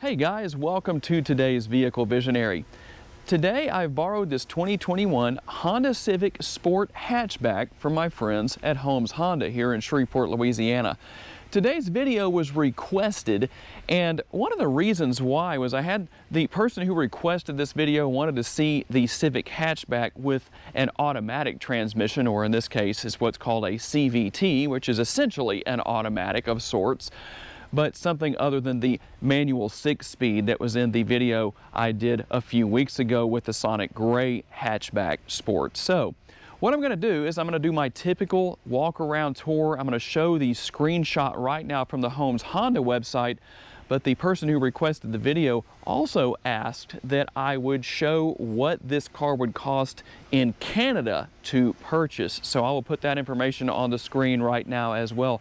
Hey guys, welcome to today's Vehicle Visionary. Today I've borrowed this 2021 Honda Civic Sport Hatchback from my friends at Holmes Honda here in Shreveport, Louisiana. Today's video was requested, and one of the reasons why was I had the person who requested this video wanted to see the Civic hatchback with an automatic transmission, or in this case is what's called a CVT, which is essentially an automatic of sorts, but something other than the manual 6-speed that was in the video I did a few weeks ago with the Sonic Gray Hatchback Sport. So what I'm going to do is I'm going to do my typical walk around tour. I'm going to show the screenshot right now from the Holmes Honda website, but the person who requested the video also asked that I would show what this car would cost in Canada to purchase. So I will put that information on the screen right now as well,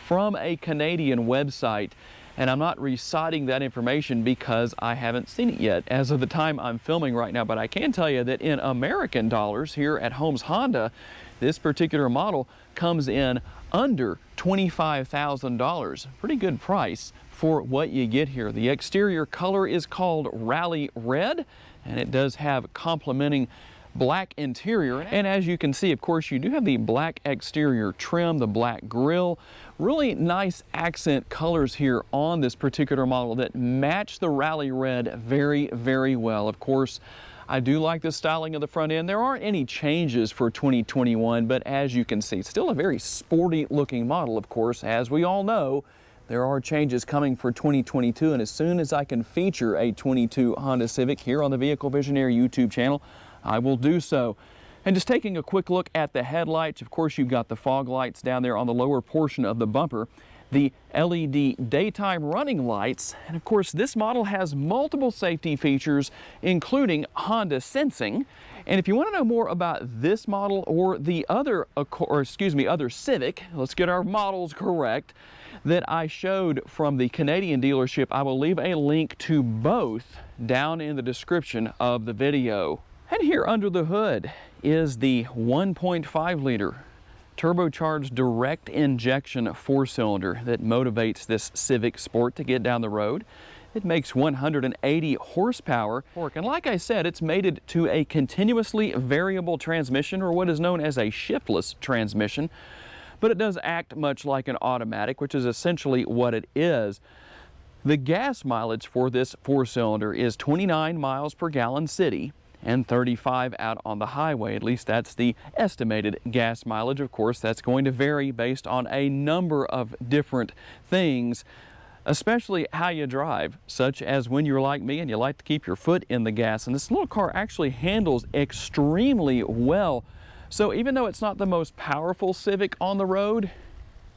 from a Canadian website, and I'm not reciting that information because I haven't seen it yet as of the time I'm filming right now, but I can tell you that in American dollars here at Holmes Honda, this particular model comes in under $25,000. Pretty good price for what you get here. The exterior color is called Rally Red, and it does have complementing black interior, and as you can see, of course, you do have the black exterior trim, the black grille, really nice accent colors here on this particular model that match the Rally Red very, very well. Of course, I do like the styling of the front end. There aren't any changes for 2021, but as you can see, it's still a very sporty looking model. Of course, as we all know, there are changes coming for 2022, and as soon as I can feature a 22 Honda Civic here on the Vehicle Visionary YouTube channel, I will do so. And just taking a quick look at the headlights, of course you've got the fog lights down there on the lower portion of the bumper, the LED daytime running lights, and of course this model has multiple safety features including Honda Sensing. And if you want to know more about this model or the other Civic, let's get our models correct, that I showed from the Canadian dealership, I will leave a link to both down in the description of the video. And here under the hood is the 1.5 liter turbocharged direct injection 4-cylinder that motivates this Civic Sport to get down the road. It makes 180 horsepower, and like I said, it's mated to a continuously variable transmission, or what is known as a shiftless transmission, but it does act much like an automatic, which is essentially what it is. The gas mileage for this 4-cylinder is 29 miles per gallon city and 35 out on the highway. At least that's the estimated gas mileage. Of course, that's going to vary based on a number of different things, especially how you drive, such as when you're like me and you like to keep your foot in the gas. And this little car actually handles extremely well. So even though it's not the most powerful Civic on the road,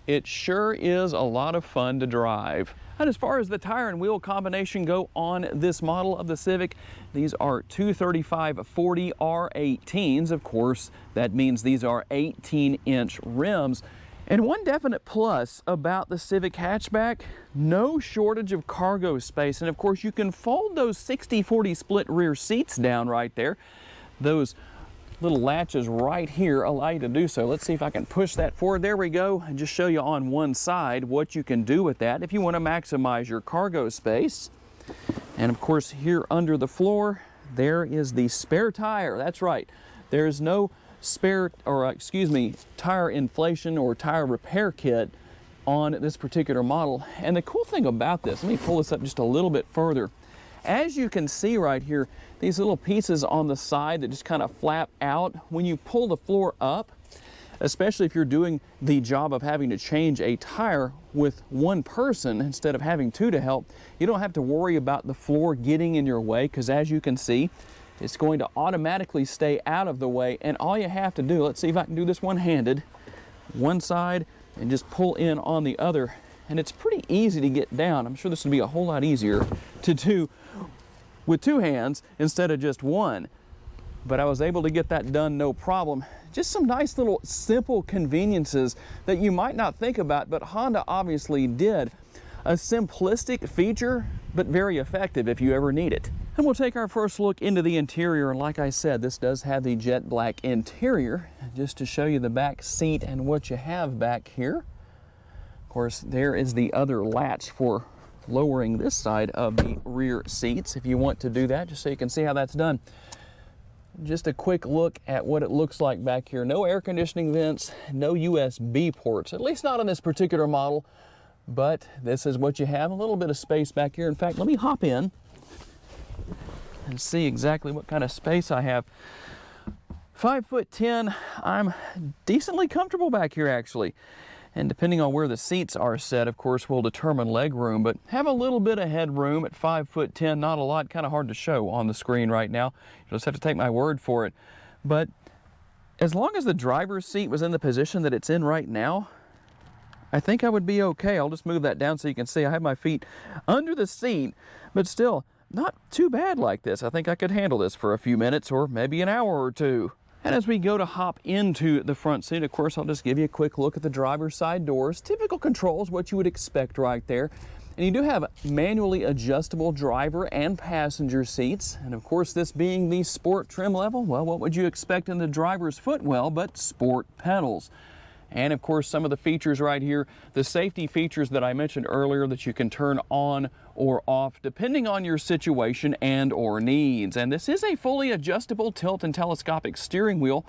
it sure is a lot of fun to drive. And as far as the tire and wheel combination go on this model of the Civic, these are 235/40 R18s. Of course, that means these are 18-inch rims. And one definite plus about the Civic hatchback, no shortage of cargo space. And of course, you can fold those 60/40 split rear seats down right there. Those little latches right here allow you to do so. Let's see if I can push that forward. There we go, and just show you on one side what you can do with that if you want to maximize your cargo space. And of course, here under the floor, there is the spare tire. That's right. There is no spare, or tire inflation or tire repair kit on this particular model. And the cool thing about this, let me pull this up just a little bit further. As you can see right here, these little pieces on the side that just kind of flap out, when you pull the floor up, especially if you're doing the job of having to change a tire with one person instead of having two to help, you don't have to worry about the floor getting in your way, because as you can see, it's going to automatically stay out of the way. And all you have to do, let's see if I can do this one-handed, one side and just pull in on the other. And it's pretty easy to get down. I'm sure this would be a whole lot easier to do with two hands instead of just one. But I was able to get that done no problem. Just some nice little simple conveniences that you might not think about, but Honda obviously did. A simplistic feature, but very effective if you ever need it. And we'll take our first look into the interior. And like I said, this does have the jet black interior. Just to show you the back seat and what you have back here. Of course, there is the other latch for lowering this side of the rear seats if you want to do that, just so you can see how that's done. Just a quick look at what it looks like back here. No air conditioning vents, no USB ports, at least not on this particular model, but this is what you have. A little bit of space back here. In fact, let me hop in and see exactly what kind of space I have. 5'10", I'm decently comfortable back here actually. And depending on where the seats are set, of course, will determine leg room, but have a little bit of headroom at 5'10", not a lot, kind of hard to show on the screen right now. You just have to take my word for it. But as long as the driver's seat was in the position that it's in right now, I think I would be okay. I'll just move that down so you can see I have my feet under the seat, but still not too bad like this. I think I could handle this for a few minutes or maybe an hour or two. And as we go to hop into the front seat, of course, I'll just give you a quick look at the driver's side doors. Typical controls, what you would expect right there. And you do have manually adjustable driver and passenger seats. And of course, this being the sport trim level, well, what would you expect in the driver's footwell but sport pedals? And of course, some of the features right here, the safety features that I mentioned earlier that you can turn on or off depending on your situation and or needs. And this is a fully adjustable tilt and telescopic steering wheel.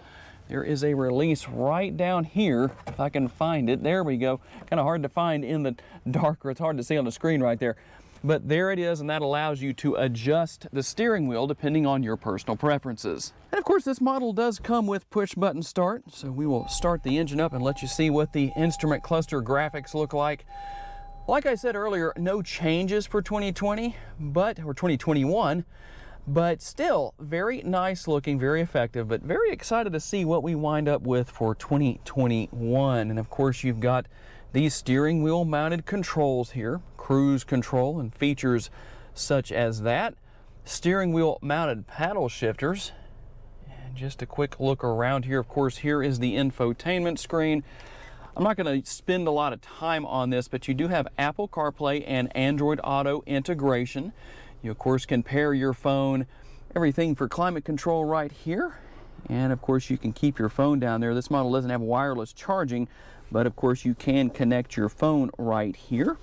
There is a release right down here, if I can find it. There we go. Kind of hard to find in the dark, or it's hard to see on the screen right there. But there it is, and that allows you to adjust the steering wheel depending on your personal preferences. And of course, this model does come with push button start, so we will start the engine up and let you see what the instrument cluster graphics look like. Like I said earlier, no changes for 2020, or 2021, but still very nice looking, very effective, but very excited to see what we wind up with for 2021. And of course, you've got these steering wheel mounted controls here, cruise control and features such as that, steering wheel mounted paddle shifters. And just a quick look around here. Of course, here is the infotainment screen. I'm not going to spend a lot of time on this, but you do have Apple CarPlay and Android Auto integration. You, of course, can pair your phone, everything for climate control right here. And, of course, you can keep your phone down there. This model doesn't have wireless charging, but, of course, you can connect your phone right here.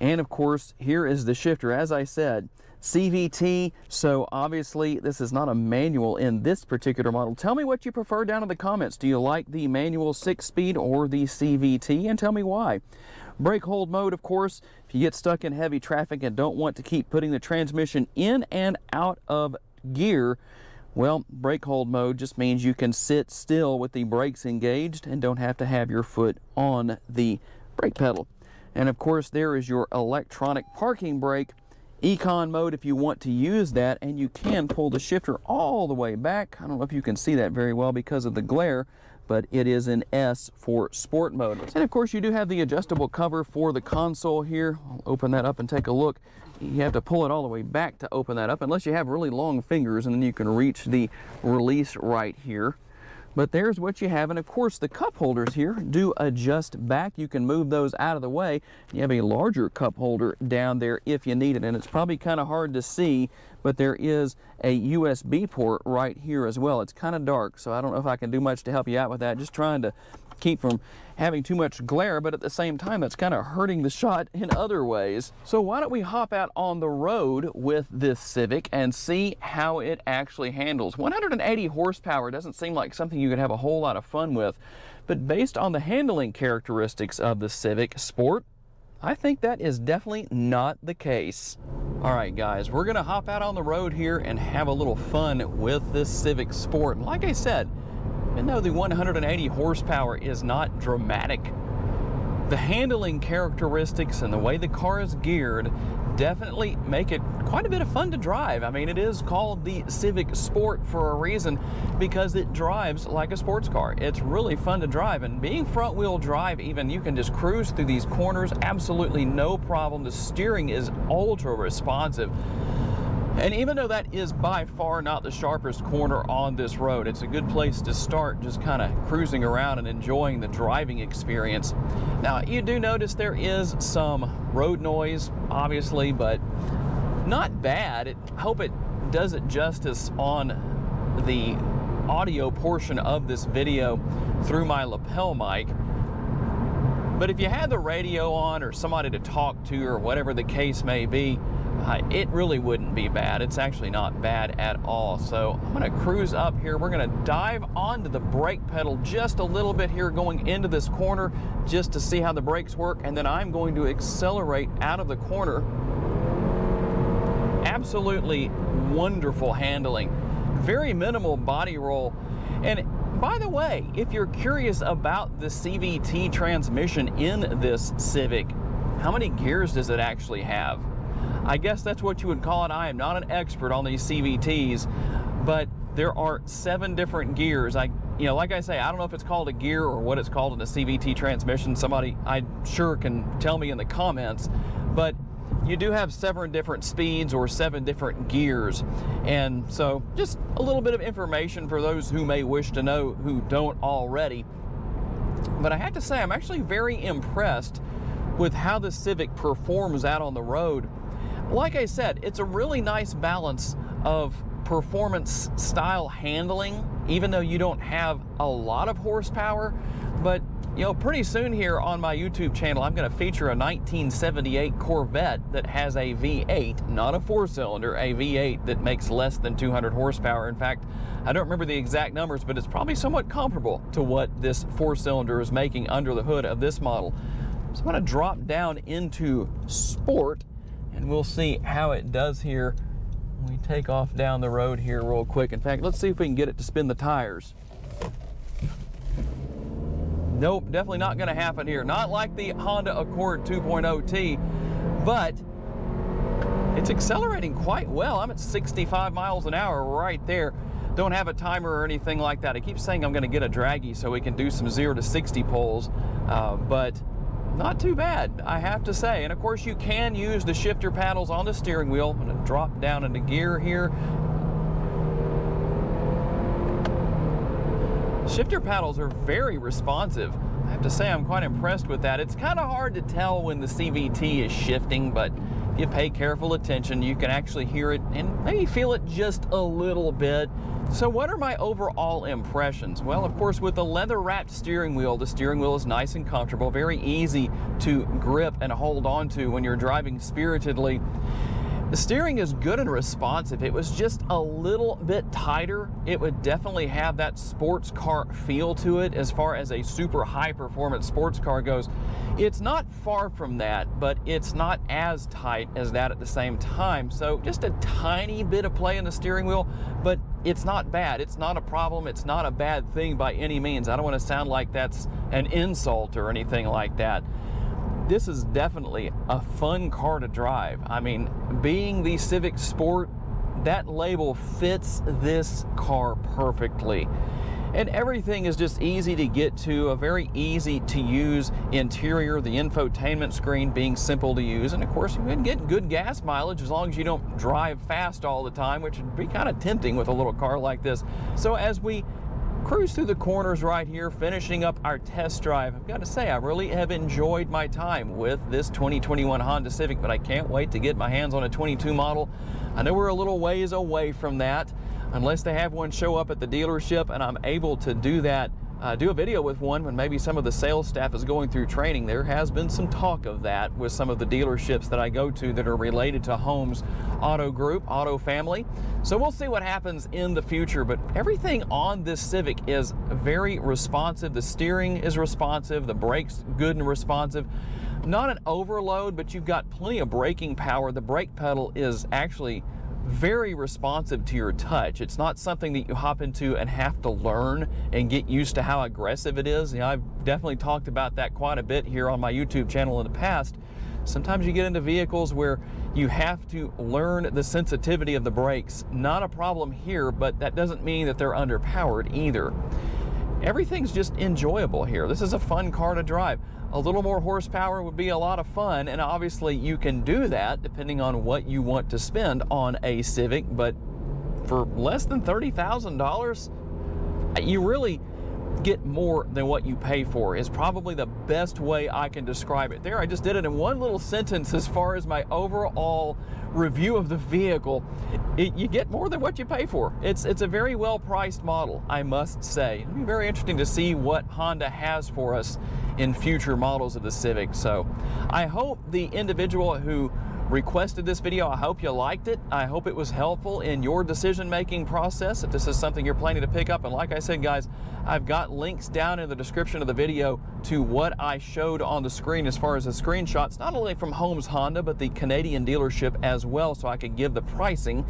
And, of course, here is the shifter. As I said, CVT, so obviously this is not a manual in this particular model. Tell me what you prefer down in the comments. Do you like the manual 6-speed or the CVT? And tell me why. Brake hold mode, of course, if you get stuck in heavy traffic and don't want to keep putting the transmission in and out of gear, well, brake hold mode just means you can sit still with the brakes engaged and don't have to have your foot on the brake pedal. And of course, there is your electronic parking brake. Econ mode if you want to use that, and you can pull the shifter all the way back. I don't know if you can see that very well because of the glare, but it is an S for sport mode. And of course, you do have the adjustable cover for the console here. I'll open that up and take a look. You have to pull it all the way back to open that up, unless you have really long fingers, and then you can reach the release right here. But there's what you have, and of course the cup holders here do adjust back. You can move those out of the way. You have a larger cup holder down there if you need it, and it's probably kind of hard to see, but there is a USB port right here as well. It's kind of dark, so I don't know if I can do much to help you out with that. Just trying to keep from having too much glare, but at the same time that's kind of hurting the shot in other ways. So why don't we hop out on the road with this Civic and see how it actually handles. 180 horsepower doesn't seem like something you could have a whole lot of fun with, but based on the handling characteristics of the Civic Sport, I think that is definitely not the case. All right, guys, we're gonna hop out on the road here and have a little fun with this Civic Sport. And like I said, even though the 180 horsepower is not dramatic, the handling characteristics and the way the car is geared definitely make it quite a bit of fun to drive. I mean, it is called the Civic Sport for a reason, because it drives like a sports car. It's really fun to drive, and being front wheel drive even, you can just cruise through these corners absolutely no problem. The steering is ultra responsive. And even though that is by far not the sharpest corner on this road, it's a good place to start just kind of cruising around and enjoying the driving experience. Now, you do notice there is some road noise, obviously, but not bad. I hope it does it justice on the audio portion of this video through my lapel mic. But if you had the radio on or somebody to talk to or whatever the case may be, it really wouldn't be bad. It's actually not bad at all. So I'm going to cruise up here. We're going to dive onto the brake pedal just a little bit here going into this corner just to see how the brakes work, and then I'm going to accelerate out of the corner. Absolutely wonderful handling. Very minimal body roll. And by the way, if you're curious about the CVT transmission in this Civic, how many gears does it actually have? I guess that's what you would call it. I am not an expert on these CVTs, but there are 7 different gears. Like I say, I don't know if it's called a gear or what it's called in a CVT transmission. Somebody I'm sure can tell me in the comments, but you do have 7 different speeds or 7 different gears. And so just a little bit of information for those who may wish to know who don't already. But I have to say, I'm actually very impressed with how the Civic performs out on the road. Like I said, it's a really nice balance of performance style handling, even though you don't have a lot of horsepower. But pretty soon here on my YouTube channel, I'm going to feature a 1978 Corvette that has a V8, not a 4-cylinder, a V8 that makes less than 200 horsepower. In fact, I don't remember the exact numbers, but it's probably somewhat comparable to what this 4-cylinder is making under the hood of this model. So I'm going to drop down into Sport, and we'll see how it does here. We take off down the road here real quick. In fact, let's see if we can get it to spin the tires. Nope, definitely not going to happen here. Not like the Honda Accord 2.0T, but it's accelerating quite well. I'm at 65 miles an hour right there. Don't have a timer or anything like that. I keep saying I'm going to get a draggy so we can do some 0 to 60 pulls, but not too bad, I have to say. And of course, you can use the shifter paddles on the steering wheel. I'm going to drop down into gear here. Shifter paddles are very responsive. I have to say, I'm quite impressed with that. It's kind of hard to tell when the CVT is shifting, but if you pay careful attention, you can actually hear it and maybe feel it just a little bit. So what are my overall impressions? Well, of course, with the leather-wrapped steering wheel, the steering wheel is nice and comfortable, very easy to grip and hold on to when you're driving spiritedly. The steering is good and responsive. It was just a little bit tighter. It would definitely have that sports car feel to it as far as a super high performance sports car goes. It's not far from that, but it's not as tight as that at the same time. So just a tiny bit of play in the steering wheel, but it's not bad. It's not a problem. It's not a bad thing by any means. I don't want to sound like that's an insult or anything like that. This is definitely a fun car to drive. I mean, being the Civic Sport, that label fits this car perfectly. And everything is just easy to get to, a very easy to use interior, the infotainment screen being simple to use. And of course, you can get good gas mileage as long as you don't drive fast all the time, which would be kind of tempting with a little car like this. So as we cruise through the corners right here, finishing up our test drive, I've got to say, I really have enjoyed my time with this 2021 Honda Civic, but I can't wait to get my hands on a 22 model. I know we're a little ways away from that, unless they have one show up at the dealership and I'm able to do that, do a video with one when maybe some of the sales staff is going through training. There has been some talk of that with some of the dealerships that I go to that are related to Holmes Auto Group, Auto Family. So we'll see what happens in the future, but everything on this Civic is very responsive. The steering is responsive, the brakes good and responsive. Not an overload, but you've got plenty of braking power. The brake pedal is actually very responsive to your touch. It's not something that you hop into and have to learn and get used to how aggressive it is. I've definitely talked about that quite a bit here on my YouTube channel in the past. Sometimes you get into vehicles where you have to learn the sensitivity of the brakes. Not a problem here, but that doesn't mean that they're underpowered either. Everything's just enjoyable here. This is a fun car to drive. A little more horsepower would be a lot of fun, and obviously you can do that depending on what you want to spend on a Civic, but for less than $30,000, get more than what you pay for is probably the best way I can describe it. There, I just did it in one little sentence as far as my overall review of the vehicle. You get more than what you pay for. It's a very well priced model, I must say. It'll be very interesting to see what Honda has for us in future models of the Civic. So I hope the individual who requested this video, I hope you liked it. I hope it was helpful in your decision-making process if this is something you're planning to pick up. And like I said, guys, I've got links down in the description of the video to what I showed on the screen as far as the screenshots, not only from Holmes Honda, but the Canadian dealership as well, so I could give the pricing.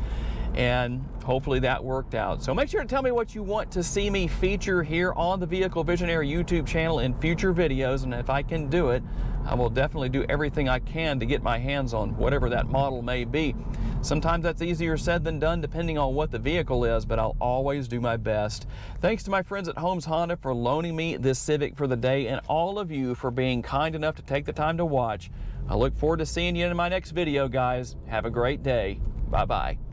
And hopefully that worked out. So make sure to tell me what you want to see me feature here on the Vehicle Visionary YouTube channel in future videos, and if I can do it, I will definitely do everything I can to get my hands on whatever that model may be. Sometimes that's easier said than done depending on what the vehicle is, but I'll always do my best. Thanks to my friends at Holmes Honda for loaning me this Civic for the day, and all of you for being kind enough to take the time to watch. I look forward to seeing you in my next video, guys. Have a great day. Bye-bye.